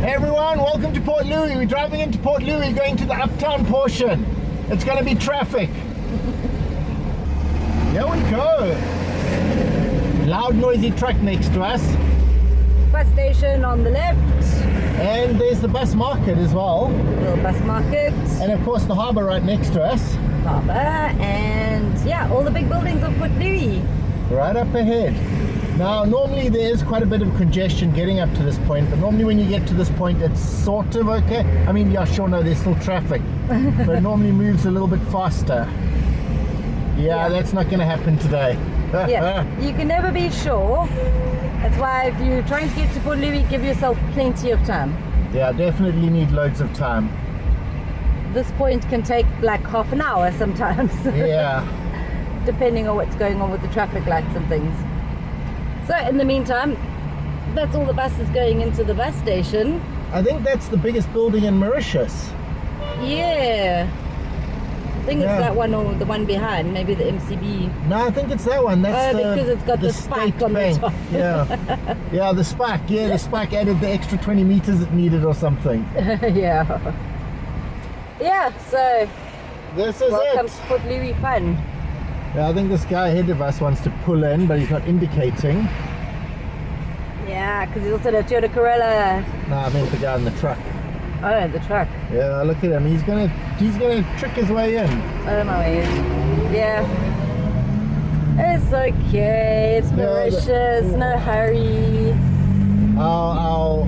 Hey everyone, welcome to Port Louis. We're driving into Port Louis, going to the uptown portion. It's going to be traffic. Here we go. Loud, noisy truck next to us. Bus station on the left. And there's the bus market as well. Little bus market. And of course the harbour right next to us. Harbour. And yeah, all the big buildings of Port Louis. Right up ahead. Now, normally there is quite a bit of congestion getting up to this point, but normally when you get to this point, it's sort of okay. I mean, yeah, sure, no, there's still traffic, but it normally moves a little bit faster. Yeah, that's not going to happen today. Yeah, you can never be sure. That's why if you're trying to get to Port Louis, give yourself plenty of time. Yeah, definitely need loads of time. This point can take like half an hour sometimes. Yeah. Depending on what's going on with the traffic lights and things. So in the meantime, that's all the buses going into the bus station. I think that's the biggest building in Mauritius. Yeah. I think it's that one or the one behind, maybe the MCB. No, I think it's that one. That's because it's got the spike on the top. Yeah. Yeah, the spike. Yeah, the spike added the extra 20 meters it needed or something. Yeah. Yeah, so this is welcome it. to Port Louis fun. Yeah, I think this guy ahead of us wants to pull in, but he's not indicating. Yeah, because he's also the Toyota Corolla. No, I meant the guy in the truck. Oh, the truck. Yeah, look at him. He's gonna trick his way in. Oh my word. Yeah. It's okay. It's Mauritius. No hurry. Our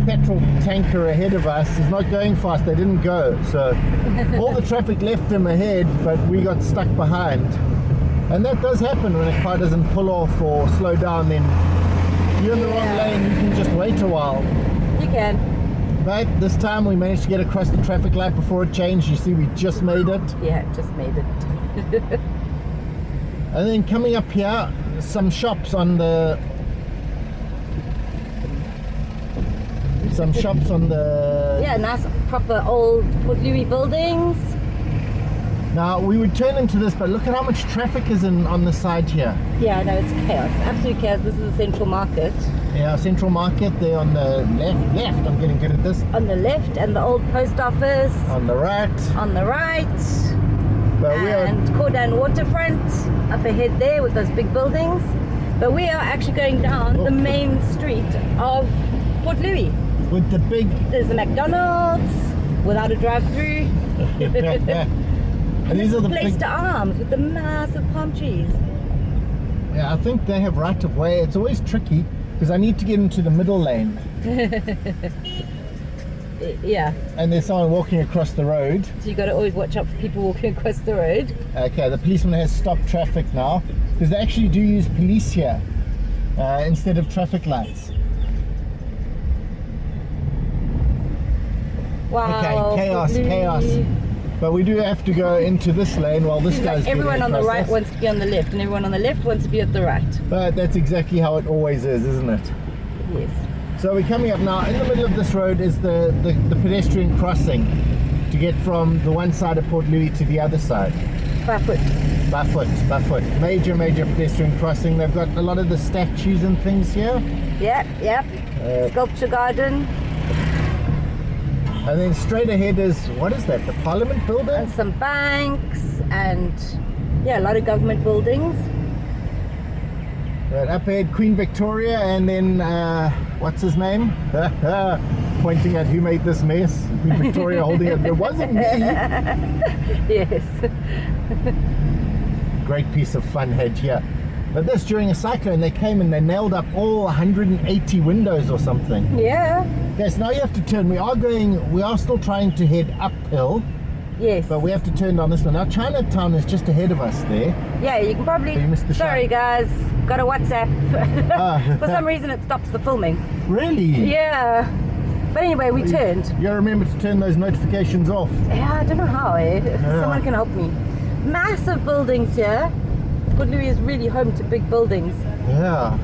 petrol tanker ahead of us is not going fast. They didn't go, so all the traffic left them ahead, but we got stuck behind. And that does happen when a car doesn't pull off or slow down. Then you're in the wrong lane. You can just wait a while. You can. But this time we managed to get across the traffic light before it changed. You see, we just made it. Yeah, just made it. And then coming up here, some shops on the yeah, nice proper old Port Louis buildings. Now we would turn into this, but look at how much traffic is on the side here. Yeah, no, it's chaos, absolute chaos. This is the central market. Yeah, central market there on the left. I'm getting good at this. On the left, and the old post office. On the right. On the right. But and Cordon waterfront up ahead there with those big buildings. But we are actually going down the main street of Port Louis. With the big... There's the McDonald's without a drive-through. And these are the place big... to arms with the massive palm trees. Yeah, I think they have right of way. It's always tricky because I need to get into the middle lane. Yeah. And there's someone walking across the road. So you got to always watch out for people walking across the road. Okay, the policeman has stopped traffic now because they actually do use police here instead of traffic lights. Wow. Okay, chaos. But we do have to go into this lane while this guy's everyone on the right us. wants to be on the left, and everyone on the left wants to be at the right. But that's exactly how it always is, isn't it? Yes. So we're coming up now. In the middle of this road is the pedestrian crossing to get from the one side of Port Louis to the other side. By foot. Major pedestrian crossing. They've got a lot of the statues and things here. Yep. Sculpture garden. And then straight ahead is, what is that, the Parliament building? And some banks and, yeah, a lot of government buildings. Right, up ahead, Queen Victoria, and then, what's his name? Pointing at who made this mess. Queen Victoria holding it, it wasn't me. Yes. Great piece of fun head here. But this, during a cyclone, they came and they nailed up all 180 windows or something. Yeah. Okay, so now you have to turn. We are still trying to head uphill. Yes. But we have to turn down this one. Now Chinatown is just ahead of us there. Yeah, you can probably... So you missed the Sorry shot. Guys, got a WhatsApp. For some reason it stops the filming. Really? Yeah. But anyway, we turned. You gotta remember to turn those notifications off. Yeah, I don't know how, Yeah. Someone can help me. Massive buildings here. Port Louis is really home to big buildings. Yeah.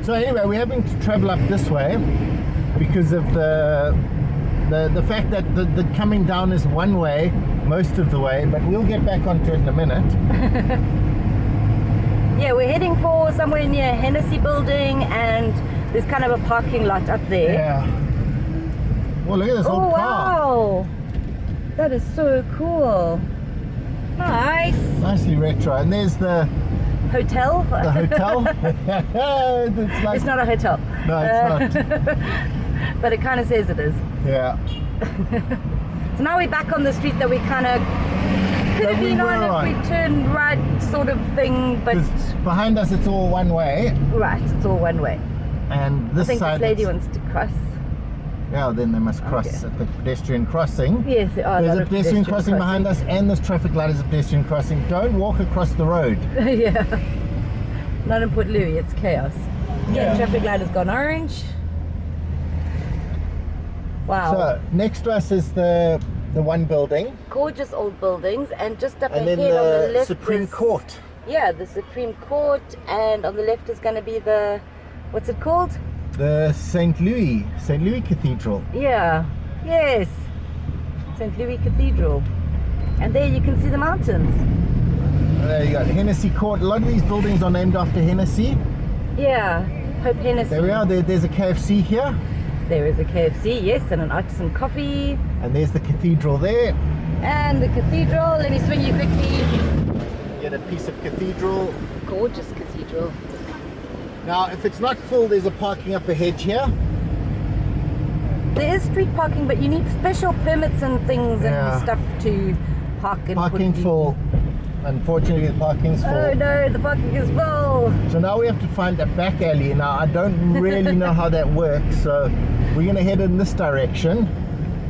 So anyway, we're having to travel up this way because of the fact that the coming down is one way most of the way, but we'll get back onto it in a minute. Yeah, we're heading for somewhere near Hennessy Building and There's kind of a parking lot up there. Yeah. Well, look at this old car. Wow. That is so cool. Nice. Nicely retro. And there's the Hotel? the hotel. It's not a hotel. No, it's not. But it kind of says it is. Yeah. So now we're back on the street that we kind of could have been on if we turned right, sort of thing. But behind us, it's all one way. Right, it's all one way. And this I think side, this lady wants to cross. Yeah, then they must cross at the pedestrian crossing. Yes, there are There's a lot a pedestrian crossing behind us, and this traffic light is a pedestrian crossing. Don't walk across the road. Yeah. Not in Port Louis, it's chaos. Yeah, traffic light has gone orange. Wow. So next to us is the one building. Gorgeous old buildings, and just up And ahead then on the the left Supreme is, Court. Yeah, the Supreme Court, and on the left is going to be the, what's it called? The St. Louis Cathedral. Yeah, yes, St. Louis Cathedral. And there you can see the mountains. There you got Hennessy Court. A lot of these buildings are named after Hennessy. Yeah, Hope Hennessy. There we are. There's a KFC here. There is a KFC, yes, and an artisan coffee. And there's the cathedral there. And the cathedral. Let me swing you quickly. Get a piece of cathedral. Gorgeous cathedral. Now, if it's not full, there's a parking up ahead here. There is street parking, but you need special permits and things Yeah. and stuff to park in. Parking full. Unfortunately, the parking's full. Oh no, the parking is full. So now we have to find a back alley. Now, I don't really know how that works, so we're going to head in this direction.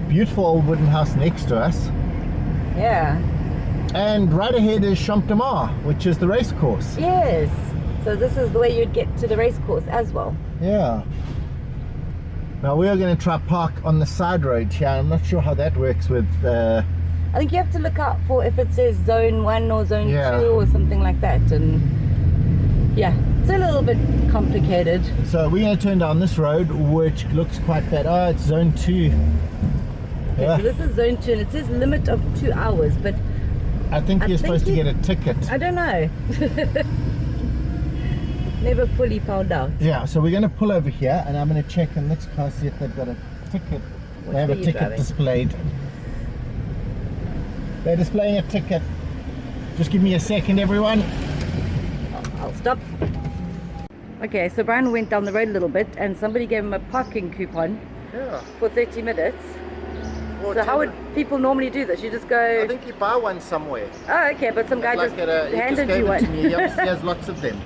Beautiful old wooden house next to us. Yeah. And right ahead is Champ de Mars, which is the race course. Yes. So this is the way you'd get to the race course as well. Yeah. Now we are going to try park on the side road here. I'm not sure how that works with... I think you have to look out for if it says zone 1 or zone 2 or something like that. And yeah, it's a little bit complicated. So we're going to turn down this road, which looks quite bad. Oh, it's zone 2. Okay, so this is zone 2 and it says limit of 2 hours, but I think you're supposed to get a ticket. I don't know. Never fully found out. Yeah, so we're going to pull over here and I'm going to check in this car, see if they've got a ticket. They have a ticket displayed. They're displaying a ticket. Just give me a second, everyone. I'll stop. Okay, so Brian went down the road a little bit and somebody gave him a parking coupon for 30 minutes. So how would people normally do this? You just go... I think you buy one somewhere. Oh, okay, but some guy just handed you one. He has lots of them.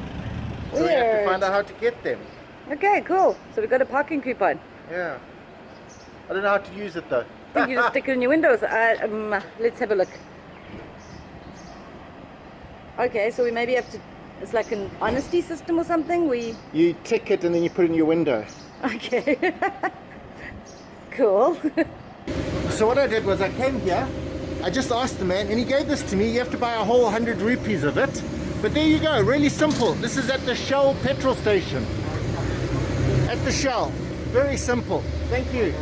So we have to find out how to get them. Okay, cool. So we got a parking coupon. Yeah. I don't know how to use it though. I think you just stick it in your windows. Let's have a look. Okay, so we maybe have to... It's like an honesty system or something? You tick it and then you put it in your window. Okay. Cool. So what I did was I came here, I just asked the man, and he gave this to me. You have to buy a whole 100 rupees of it. But there you go, really simple. This is at the Shell petrol station. At the Shell. Very simple. Thank you.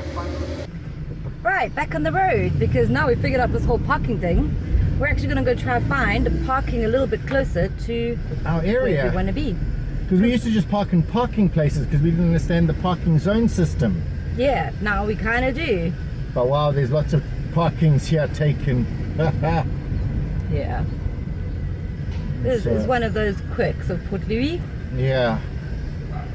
Right, back on the road, because now we figured out this whole parking thing. We're actually going to go try find parking a little bit closer to our area where we want to be. Because we used to just park in parking places because we didn't understand the parking zone system. Yeah, now we kind of do. But wow, there's lots of parkings here taken. Yeah. This is one of those quirks of Port Louis. Yeah.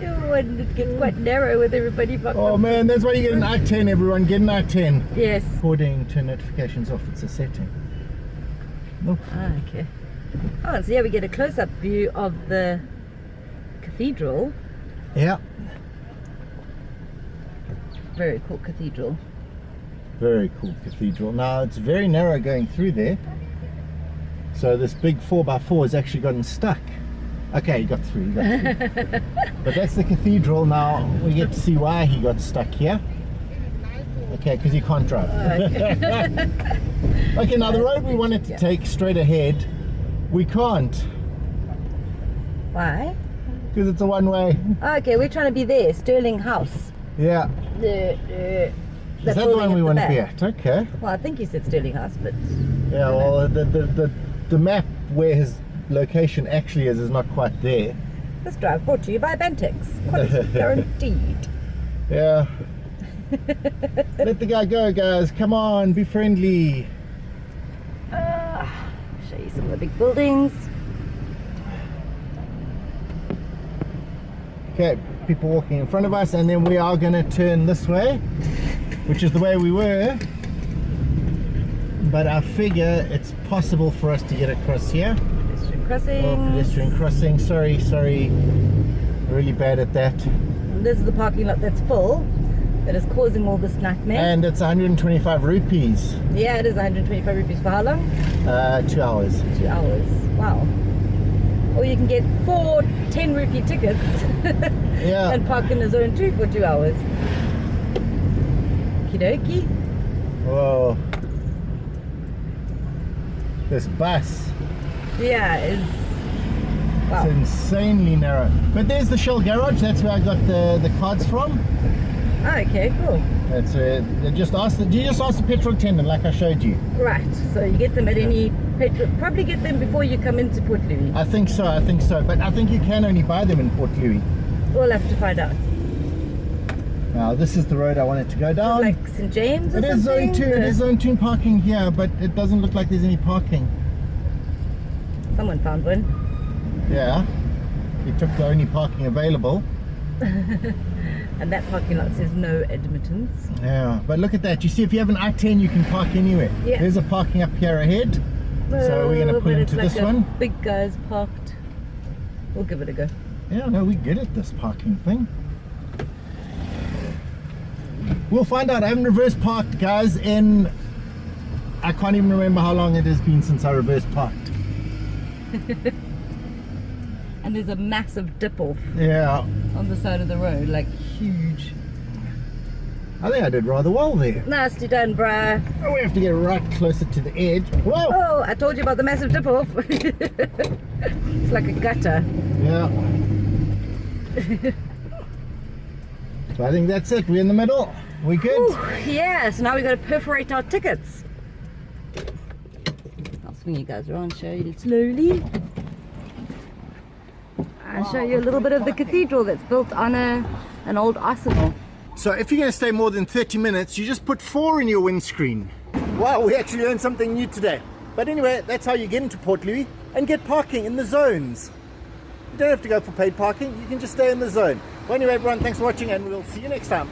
Oh, and it gets quite narrow with everybody. Oh man, that's why you get an I-10, everyone. Get an I-10. Yes. According to notifications off, it's a setting. Nope. Ah, okay. Oh, so yeah, we get a close-up view of the cathedral. Yeah. Very cool cathedral. Very cool cathedral. Now, it's very narrow going through there. So this big 4x4 has actually gotten stuck. Okay, he got through. But that's the cathedral. Now, we get to see why he got stuck here. Okay, because he can't drive. Okay, now the road we wanted to take straight ahead, we can't. Why? Because it's a one-way. Okay, we're trying to be there, Sterling House. Yeah. Is that the one we want to be at? Okay. Well, I think you said Sterling House, but... Yeah, well, the map where his location actually is not quite there. This drive brought to you by Bantex. Quality guaranteed. Yeah. Let the guy go, guys. Come on, be friendly. Show you some of the big buildings. Okay, people walking in front of us, and then we are going to turn this way, which is the way we were. But I figure it's possible for us to get across here. Pedestrian crossing. Oh, pedestrian crossing. Sorry. Really bad at that. This is the parking lot that's full. That is causing all this nightmare. And it's 125 rupees. Yeah, it is 125 rupees for how long? 2 hours. 2 hours. Wow. Or you can get 4 10 rupee tickets Yeah. and park in the zone 2 for 2 hours. Okie Whoa. This bus. Yeah, it's wow. It's insanely narrow. But there's the Shell garage. That's where I got the cards from. Oh, okay, cool. That's you just ask the petrol attendant, like I showed you. Right, so you get them at any petrol. Probably get them before you come into Port Louis. I think so. But I think you can only buy them in Port Louis. We'll have to find out. Now this is the road I wanted to go down. Like St. James or It is something? zone 2. It is zone 2 parking here, but it doesn't look like there's any parking. Someone found one. Yeah. He took the only parking available. And that parking lot says no admittance. Yeah, but look at that. You see, if you have an I-10, you can park anywhere. Yeah. There's a parking up here ahead. So we're going to pull into this one. Big guys parked. We'll give it a go. Yeah, no, we're good at this parking thing. We'll find out. I haven't reverse parked, guys, in... I can't even remember how long it has been since I reverse parked. And there's a massive dip off Yeah. on the side of the road, like huge. I think I did rather well there. Nicely done, bruh. Oh, we have to get right closer to the edge. Whoa! Oh, I told you about the massive dip off. It's like a gutter. Yeah. So I think that's it. We're in the middle. We good? Ooh, yeah, so now we got to perforate our tickets. I'll swing you guys around, show you slowly. I'll show you a little bit of the cathedral that's built on an old arsenal. So if you're going to stay more than 30 minutes, you just put 4 in your windscreen. Wow, we actually learned something new today. But anyway, that's how you get into Port Louis and get parking in the zones. You don't have to go for paid parking, you can just stay in the zone. Well, anyway, everyone, thanks for watching and we'll see you next time.